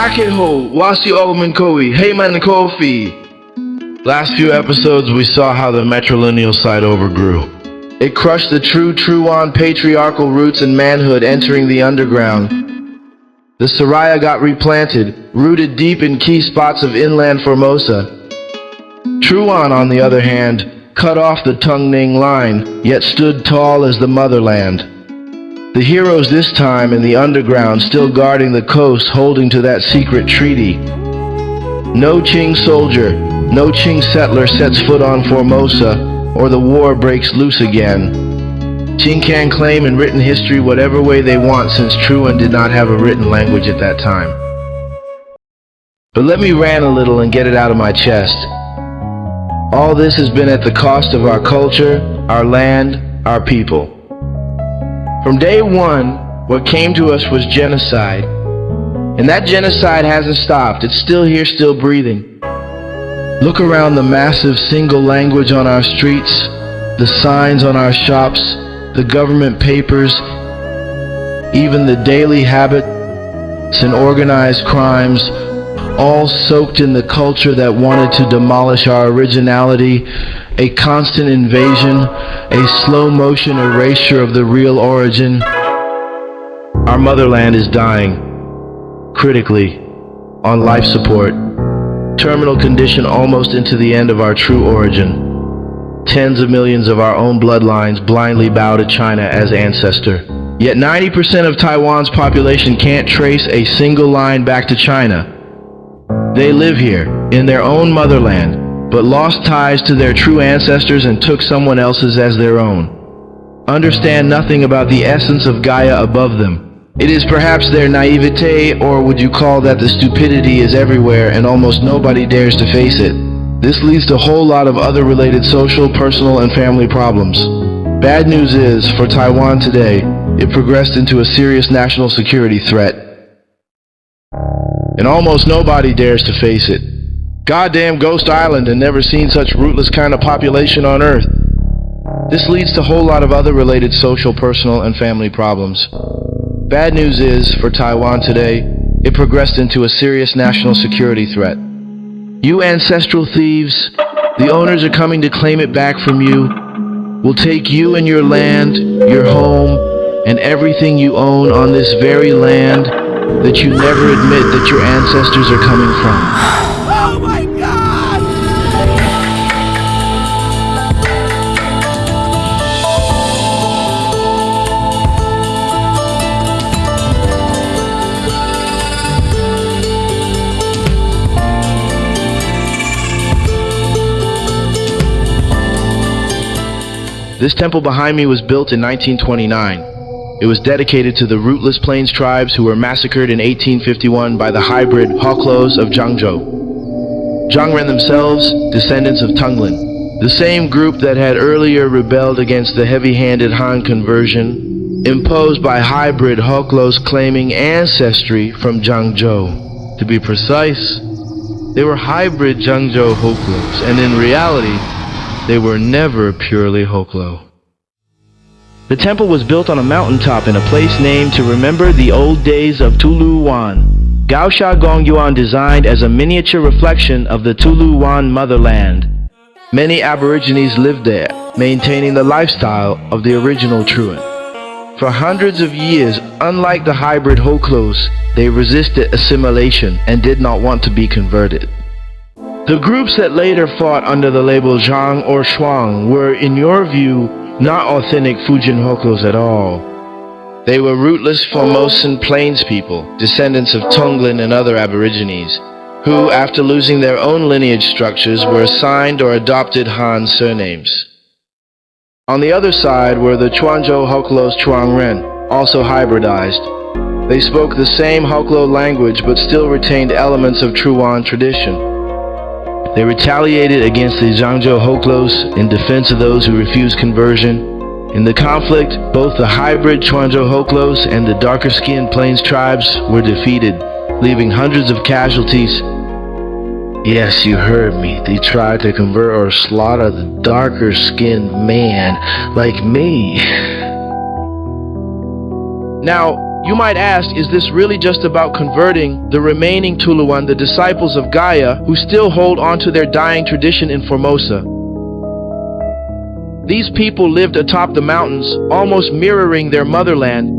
Akeho, Wasi Ogman Hey man KOFI. Last few episodes we saw how the matrilineal side overgrew. It crushed the true Truwan patriarchal roots and manhood entering the underground. The Soraya got replanted, rooted deep in key spots of inland Formosa. Truwan, on the other hand, cut off the Tungning line, yet stood tall as the motherland. The heroes this time in the underground still guarding the coast, holding to that secret treaty. No Qing soldier, no Qing settler sets foot on Formosa, or the war breaks loose again. Qing can claim in written history whatever way they want, since Truwan did not have a written language at that time. But let me rant a little and get it out of my chest. All this has been at the cost of our culture, our land, our people. From day one, what came to us was genocide. And that genocide hasn't stopped. It's still here, still breathing. Look around the massive single language on our streets, the signs on our shops, the government papers, even the daily habits and organized crimes, all soaked in the culture that wanted to demolish our originality, a constant invasion, a slow motion erasure of the real origin. Our motherland is dying, critically, on life support, terminal condition almost into the end of our true origin. Tens of millions of our own bloodlines blindly bow to China as ancestor. Yet 90% of Taiwan's population can't trace a single line back to China. They live here, in their own motherland, but lost ties to their true ancestors and took someone else's as their own. Understand nothing about the essence of Gaia above them. It is perhaps their naivete, or would you call that the stupidity is everywhere and almost nobody dares to face it. This leads to a whole lot of other related social, personal, and family problems. Bad news is, for Taiwan today, it progressed into a serious national security threat. And almost nobody dares to face it. Goddamn Ghost Island and never seen such rootless kind of population on Earth. This leads to a whole lot of other related social, personal, and family problems. Bad news is, for Taiwan today, it progressed into a serious national security threat. You ancestral thieves, the owners are coming to claim it back from you. Will take you and your land, your home, and everything you own on this very land that you never admit that your ancestors are coming from. Oh my God! This temple behind me was built in 1929. It was dedicated to the Rootless Plains tribes who were massacred in 1851 by the hybrid Hoklos of Zhangzhou. Zhangren themselves, descendants of Tunglin, the same group that had earlier rebelled against the heavy-handed Han conversion imposed by hybrid Hoklos claiming ancestry from Zhangzhou. To be precise, they were hybrid Zhangzhou Hoklos, and in reality, they were never purely Hoklo. The temple was built on a mountaintop in a place named to remember the old days of Tuluwan. Gaosha Gongyuan designed as a miniature reflection of the Tuluwan motherland. Many Aborigines lived there, maintaining the lifestyle of the original Truwan. For hundreds of years, unlike the hybrid Hoklos, they resisted assimilation and did not want to be converted. The groups that later fought under the label Zhang or Shuang were, in your view, not authentic Fujin Hoklos at all. They were rootless Formosan plains people, descendants of Tunglin and other Aborigines, who, after losing their own lineage structures, were assigned or adopted Han surnames. On the other side were the Chuanzhou Hoklos Chuangren, also hybridized. They spoke the same Hoklo language but still retained elements of Truwan tradition. They retaliated against the Zhangzhou Hoklos in defense of those who refused conversion. In the conflict, both the hybrid Chuanzhou Hoklos and the darker-skinned Plains tribes were defeated, leaving hundreds of casualties. Yes, you heard me. They tried to convert or slaughter the darker-skinned man like me. Now, You might ask, is this really just about converting the remaining Tuluan, the disciples of Gaia, who still hold on to their dying tradition in Formosa? These people lived atop the mountains, almost mirroring their motherland.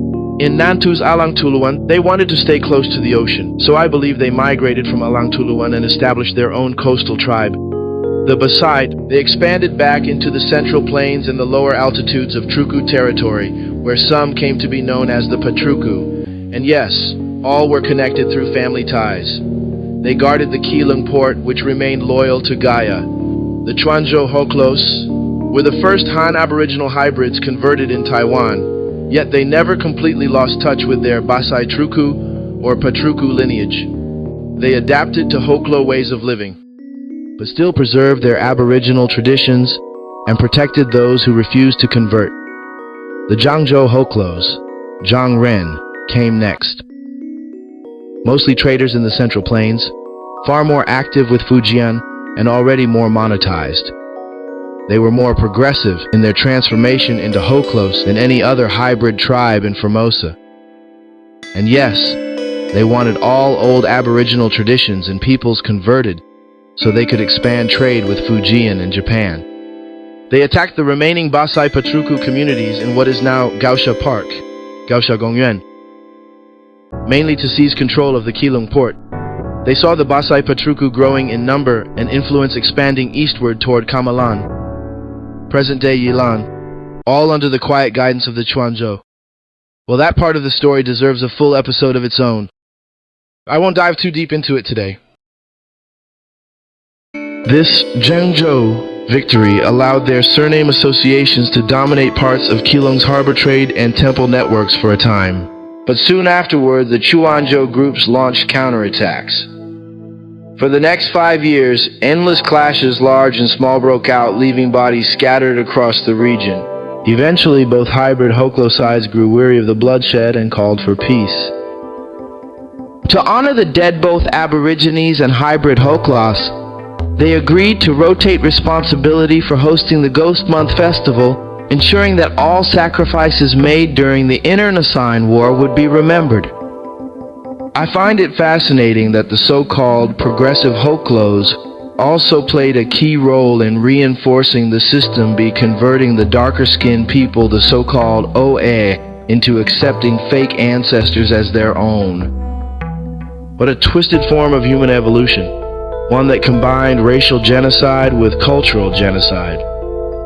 In Nantus Alang Tuluan, they wanted to stay close to the ocean, so I believe they migrated from Alang Tuluan and established their own coastal tribe. The Basite, they expanded back into the central plains and the lower altitudes of Truku territory, where some came to be known as the Patruku. And yes, all were connected through family ties. They guarded the Keelung port, which remained loyal to Gaia. The Chuanzhou Hoklos were the first Han Aboriginal hybrids converted in Taiwan, yet they never completely lost touch with their Basai Truku or Patruku lineage. They adapted to Hoklo ways of living, but still preserved their Aboriginal traditions and protected those who refused to convert. The Zhangzhou Hoklos, Zhang Ren, came next. Mostly traders in the Central Plains, far more active with Fujian and already more monetized. They were more progressive in their transformation into Hoklos than any other hybrid tribe in Formosa. And yes, they wanted all old Aboriginal traditions and peoples converted so they could expand trade with Fujian and Japan. They attacked the remaining Basai Patruku communities in what is now Gaosha Park, Gaosha Gongyuan, mainly to seize control of the Keelung port. They saw the Basai Patruku growing in number and influence expanding eastward toward Kamalan, present-day Yilan, all under the quiet guidance of the Chuanzhou. Well, that part of the story deserves a full episode of its own. I won't dive too deep into it today. This Zhengzhou victory allowed their surname associations to dominate parts of Keelung's harbor trade and temple networks for a time. But soon afterward, the Chuanzhou groups launched counterattacks. For the next 5 years, endless clashes large and small broke out, leaving bodies scattered across the region. Eventually, both hybrid Hoklo sides grew weary of the bloodshed and called for peace. To honor the dead both Aborigines and hybrid Hoklos, they agreed to rotate responsibility for hosting the Ghost Month festival, ensuring that all sacrifices made during the Internecine War would be remembered. I find it fascinating that the so-called progressive Hoklos also played a key role in reinforcing the system by converting the darker-skinned people, the so-called Oe, into accepting fake ancestors as their own. What a twisted form of human evolution. One that combined racial genocide with cultural genocide.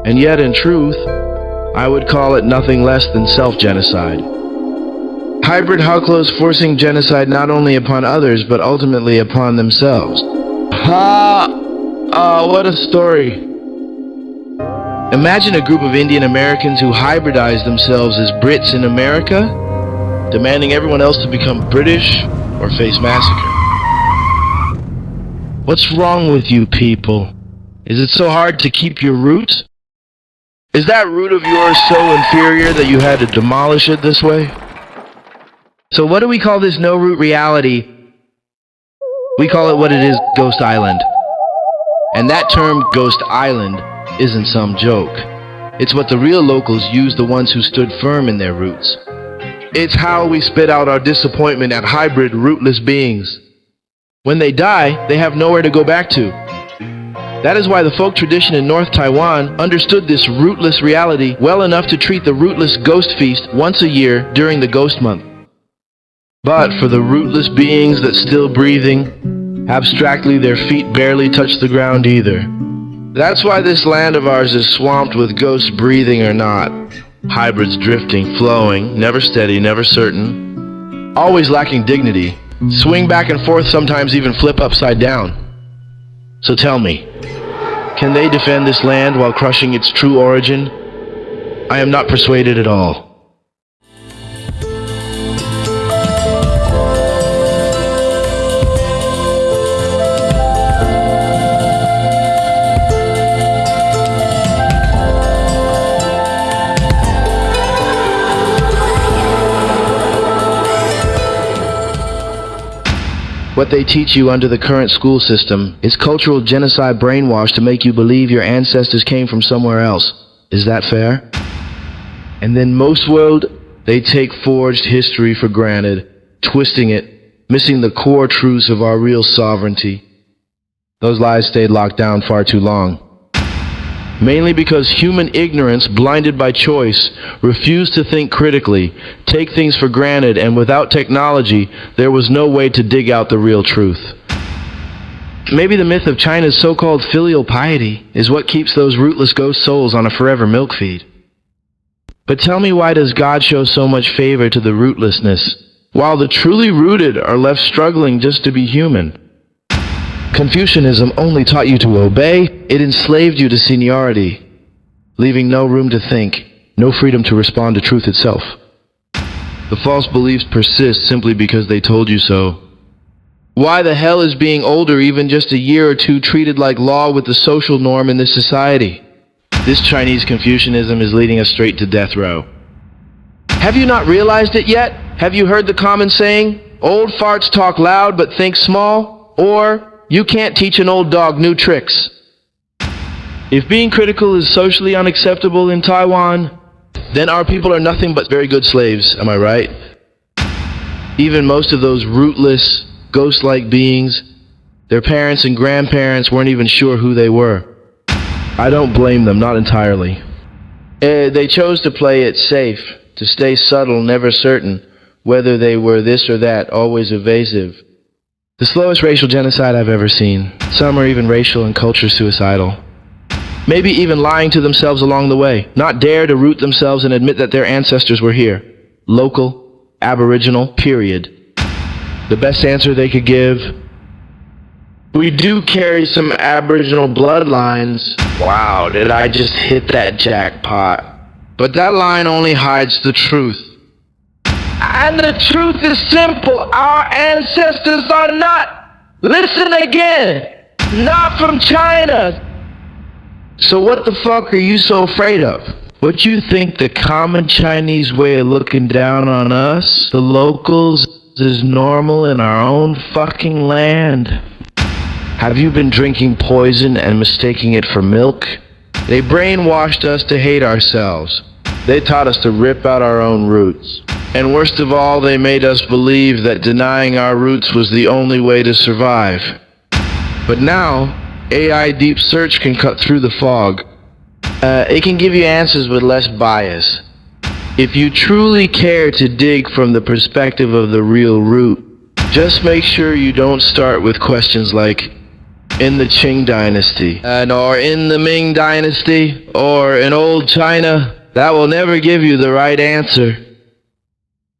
And yet, in truth, I would call it nothing less than self-genocide. Hybrid Hoklos forcing genocide not only upon others, but ultimately upon themselves. What a story. Imagine a group of Indian Americans who hybridized themselves as Brits in America, demanding everyone else to become British or face massacre. What's wrong with you people? Is it so hard to keep your roots? Is that root of yours so inferior that you had to demolish it this way? So what do we call this no-root reality? We call it what it is, Ghost Island. And that term, Ghost Island, isn't some joke. It's what the real locals use, the ones who stood firm in their roots. It's how we spit out our disappointment at hybrid, rootless beings. When they die, they have nowhere to go back to. That is why the folk tradition in North Taiwan understood this rootless reality well enough to treat the rootless ghost feast once a year during the Ghost Month. But for the rootless beings that still breathing, abstractly their feet barely touch the ground either. That's why this land of ours is swamped with ghosts breathing or not. Hybrids drifting, flowing, never steady, never certain, always lacking dignity. Swing back and forth, sometimes even flip upside down. So tell me, can they defend this land while crushing its true origin? I am not persuaded at all. What they teach you under the current school system is cultural genocide brainwash to make you believe your ancestors came from somewhere else. Is that fair? And then most world They take forged history for granted, twisting it, missing the core truths of our real sovereignty. Those lies stayed locked down far too long. Mainly because human ignorance, blinded by choice, refused to think critically, take things for granted, and without technology, there was no way to dig out the real truth. Maybe the myth of China's so-called filial piety is what keeps those rootless ghost souls on a forever milk feed. But tell me, why does God show so much favor to the rootlessness, while the truly rooted are left struggling just to be human? Confucianism only taught you to obey. It enslaved you to seniority, leaving no room to think, no freedom to respond to truth itself. The false beliefs persist simply because they told you so. Why the hell is being older, even just a year or two, treated like law with the social norm in this society? This Chinese Confucianism is leading us straight to death row. Have you not realized it yet? Have you heard the common saying, old farts talk loud but think small? Or, you can't teach an old dog new tricks. If being critical is socially unacceptable in Taiwan, then our people are nothing but very good slaves, am I right? Even most of those rootless, ghost-like beings, their parents and grandparents weren't even sure who they were. I don't blame them, not entirely. They chose to play it safe, to stay subtle, never certain, whether they were this or that, always evasive. The slowest racial genocide I've ever seen. Some are even racial and culture suicidal. Maybe even lying to themselves along the way, not dare to root themselves and admit that their ancestors were here. Local, aboriginal, period. The best answer they could give: we do carry some aboriginal bloodlines. Wow, did I just hit that jackpot? But that line only hides the truth. And the truth is simple. Our ancestors are not, listen again, not from China. So what the fuck are you so afraid of? What you think the common Chinese way of looking down on us, the locals, is normal in our own fucking land? Have you been drinking poison and mistaking it for milk? They brainwashed us to hate ourselves. They taught us to rip out our own roots. And worst of all, they made us believe that denying our roots was the only way to survive. But now, AI deep search can cut through the fog. It can give you answers with less bias. If you truly care to dig from the perspective of the real root, just make sure you don't start with questions like, in the Qing dynasty, or in the Ming dynasty, or in old China. That will never give you the right answer.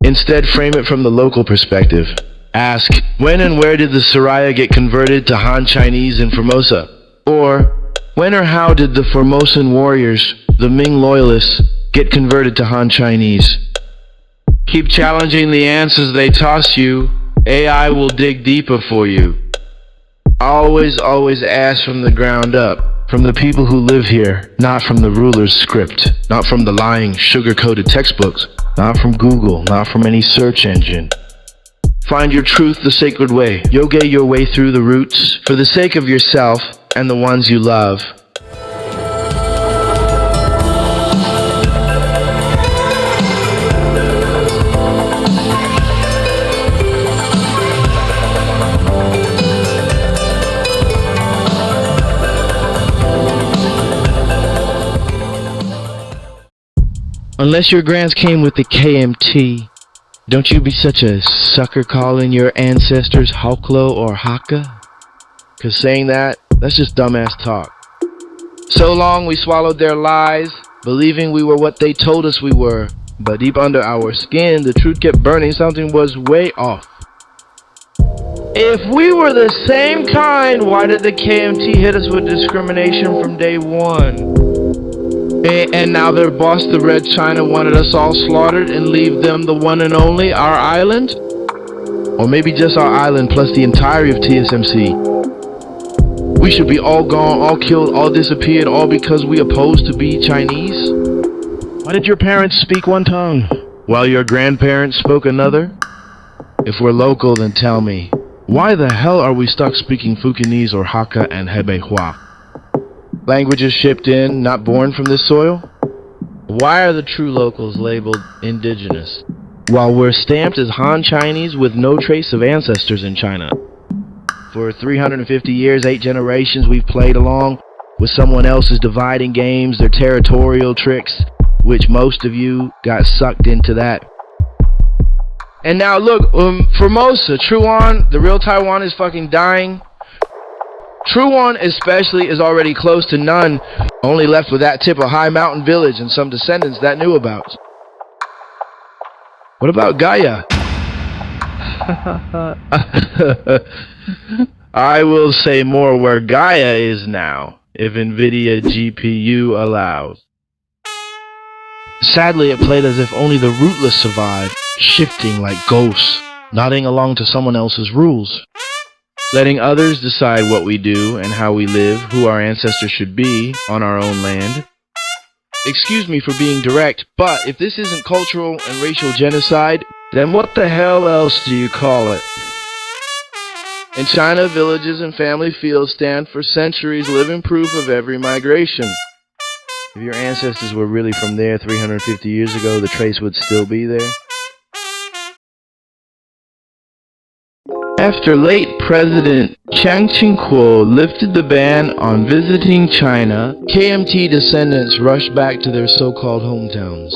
Instead, frame it from the local perspective. Ask, when and where did the Siraya get converted to Han Chinese in Formosa? Or, when or how did the Formosan warriors, the Ming loyalists, get converted to Han Chinese? Keep challenging the answers they toss you. AI will dig deeper for you. Always ask from the ground up, from the people who live here, not from the ruler's script, not from the lying, sugar-coated textbooks, not from Google, not from any search engine. Find your truth the sacred way. Yoga your way through the roots, for the sake of yourself and the ones you love. Unless your grants came with the KMT, don't you be such a sucker calling your ancestors Hoklo or Haka? Cause saying that's just dumbass talk. So long we swallowed their lies, believing we were what they told us we were. But deep under our skin, the truth kept burning, something was way off. If we were the same kind, why did the KMT hit us with discrimination from day one? And now their boss, the Red China, wanted us all slaughtered and leave them the one and only, our island? Or maybe just our island plus the entirety of TSMC. We should be all gone, all killed, all disappeared, all because we oppose to be Chinese? Why did your parents speak one tongue, while your grandparents spoke another? If we're local, then tell me, why the hell are we stuck speaking Fukienese or Hakka and Hebei Hua? Languages shipped in, not born from this soil? Why are the true locals labeled indigenous, while we're stamped as Han Chinese with no trace of ancestors in China? For 350 years, 8 generations, we've played along with someone else's dividing games, their territorial tricks, which most of you got sucked into that. And now look, Formosa, Truwan, the real Taiwan is fucking dying. Truwan especially is already close to none, only left with that tip of High Mountain Village and some descendants that knew about. What about Gaia? I will say more where Gaia is now, if NVIDIA GPU allows. Sadly, it played as if only the rootless survived, shifting like ghosts, nodding along to someone else's rules. Letting others decide what we do and how we live, who our ancestors should be on our own land. Excuse me for being direct, but if this isn't cultural and racial genocide, then what the hell else do you call it? In China, villages and family fields stand for centuries living proof of every migration. If your ancestors were really from there 350 years ago, the trace would still be there. After late President Chiang Ching-kuo lifted the ban on visiting China, KMT descendants rushed back to their so-called hometowns.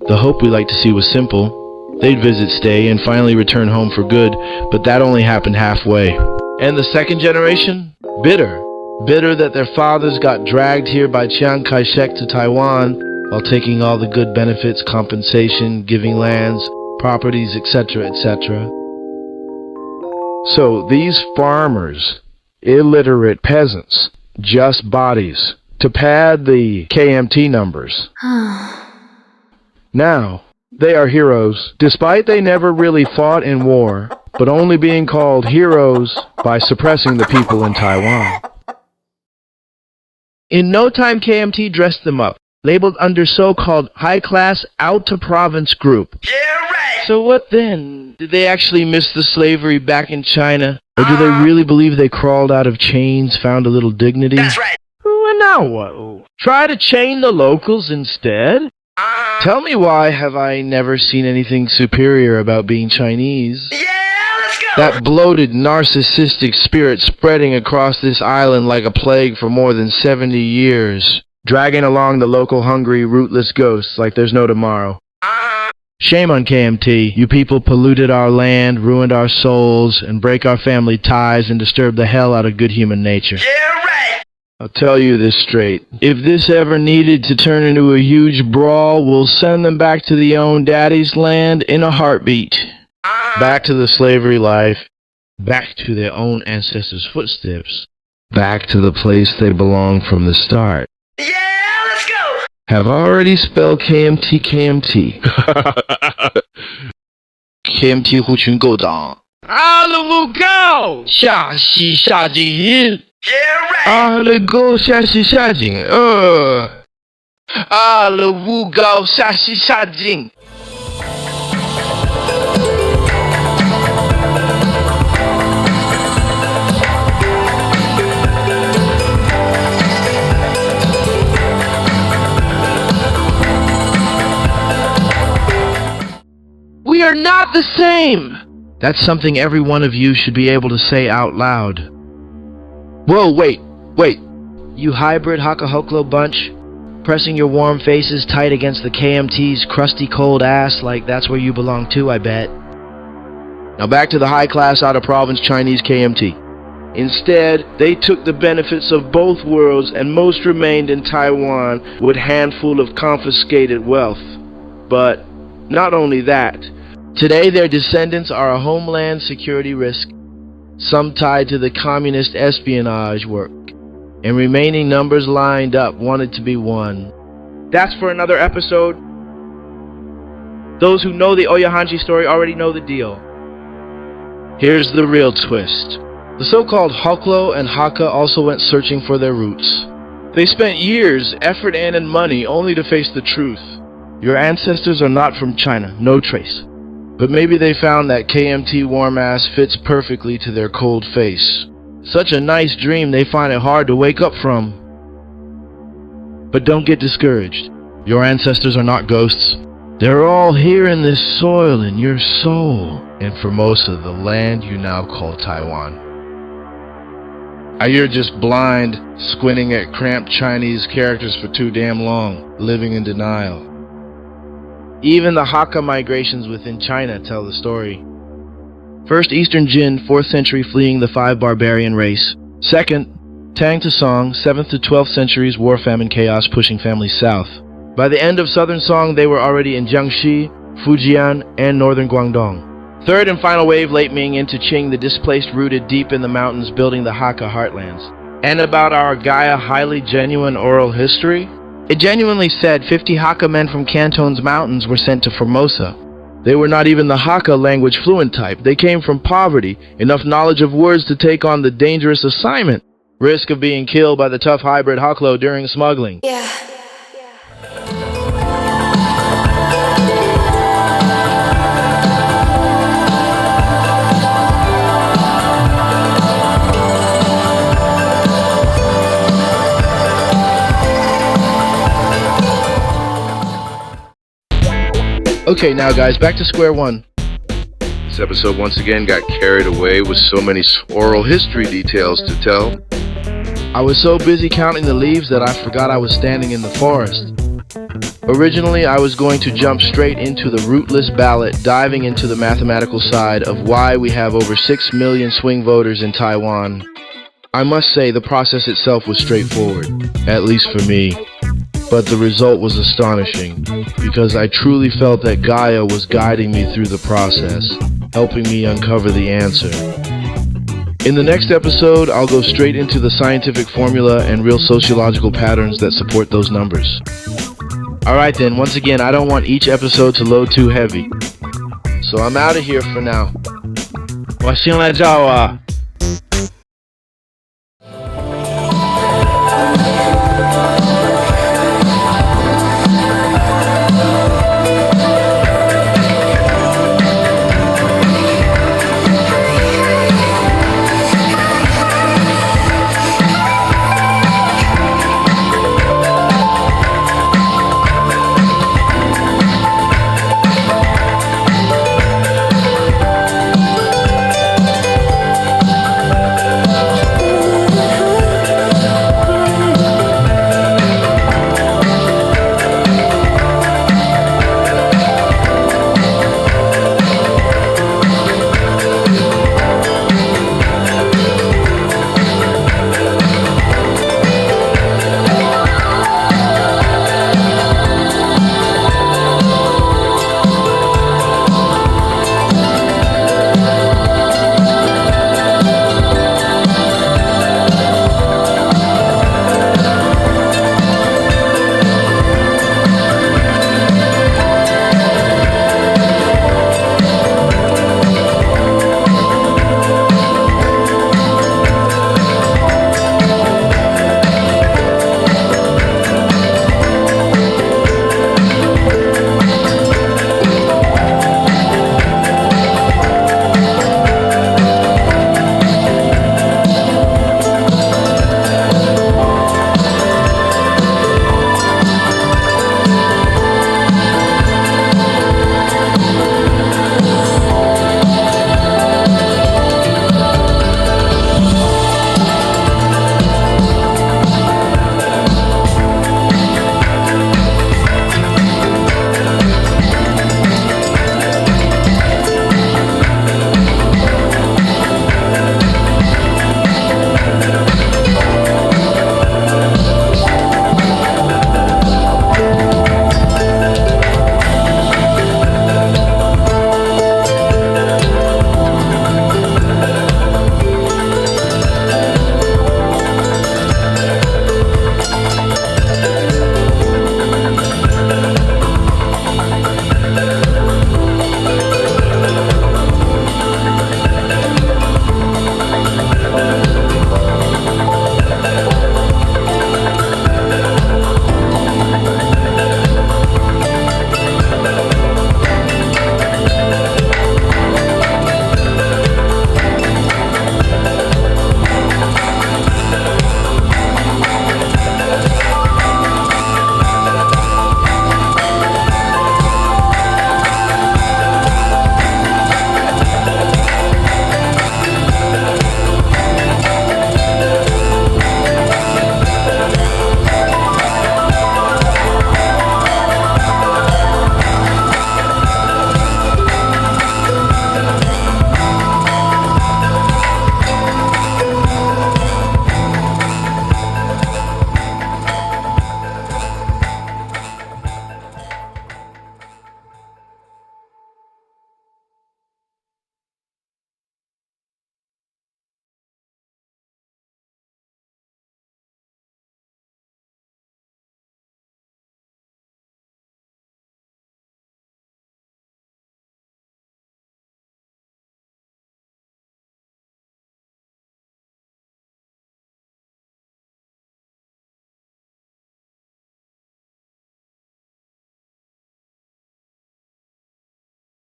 The hope we like to see was simple. They'd visit, stay, and finally return home for good, but that only happened halfway. And the second generation? Bitter. Bitter that their fathers got dragged here by Chiang Kai-shek to Taiwan while taking all the good benefits, compensation, giving lands, properties, etc., etc. So these farmers, illiterate peasants, just bodies, to pad the KMT numbers. Now, they are heroes, despite they never really fought in war, but only being called heroes by suppressing the people in Taiwan. In no time, KMT dressed them up, labeled under so-called high-class out-to-province group. Yeah, right! So what then? Did they actually miss the slavery back in China? Or do they really believe they crawled out of chains, found a little dignity? That's right! And now what? Try to chain the locals instead? Tell me, why have I never seen anything superior about being Chinese? Yeah, let's go! That bloated, narcissistic spirit spreading across this island like a plague for more than 70 years. Dragging along the local hungry, rootless ghosts like there's no tomorrow. Shame on KMT. You people polluted our land, ruined our souls, and break our family ties and disturb the hell out of good human nature. Yeah, right! I'll tell you this straight. If this ever needed to turn into a huge brawl, we'll send them back to the own daddy's land in a heartbeat. Back to the slavery life. Back to their own ancestors' footsteps. Back to the place they belong from the start. Yeah, let's go! Have already spelled KMT KMT. KMT 户群构党。阿拉不够，下西下井。Yeah, right! 阿拉够下西下井。阿拉不够下西下井。We are not the same! That's something every one of you should be able to say out loud. Whoa, wait. You hybrid Hakahoklo bunch? Pressing your warm faces tight against the KMT's crusty cold ass like that's where you belong too, I bet. Now back to the high-class out-of-province Chinese KMT. Instead, they took the benefits of both worlds and most remained in Taiwan with a handful of confiscated wealth. But not only that, today their descendants are a homeland security risk, some tied to the communist espionage work, and remaining numbers lined up wanted to be one. That's for another episode. Those who know the Oyahanji story already know the deal. Here's the real twist. The so-called Hoklo and Hakka also went searching for their roots. They spent years, effort, and money only to face the truth. Your ancestors are not from China, no trace. But maybe they found that KMT warm ass fits perfectly to their cold face. Such a nice dream they find it hard to wake up from. But don't get discouraged. Your ancestors are not ghosts. They're all here in this soil, in your soul, in Formosa, the land you now call Taiwan. You're just blind, squinting at cramped Chinese characters for too damn long, living in denial. Even the Hakka migrations within China tell the story. First, Eastern Jin, 4th century, fleeing the 5 barbarian race. Second, Tang to Song, 7th to 12th centuries, war, famine, chaos, pushing families south. By the end of Southern Song, they were already in Jiangxi, Fujian, and northern Guangdong. Third and final wave, late Ming into Qing, the displaced rooted deep in the mountains, building the Hakka heartlands. And about our Gaia highly genuine oral history? It genuinely said 50 Hakka men from Canton's mountains were sent to Formosa. They were not even the Hakka language fluent type. They came from poverty, enough knowledge of words to take on the dangerous assignment. Risk of being killed by the tough hybrid Haklo during smuggling. Yeah. Okay, now guys, back to square one. This episode once again got carried away with so many oral history details to tell. I was so busy counting the leaves that I forgot I was standing in the forest. Originally, I was going to jump straight into the rootless ballot, diving into the mathematical side of why we have over 6 million swing voters in Taiwan. I must say the process itself was straightforward, at least for me. But the result was astonishing, because I truly felt that Gaia was guiding me through the process, helping me uncover the answer. In the next episode, I'll go straight into the scientific formula and real sociological patterns that support those numbers. Alright then, once again, I don't want each episode to load too heavy. So I'm out of here for now. 我先来照啊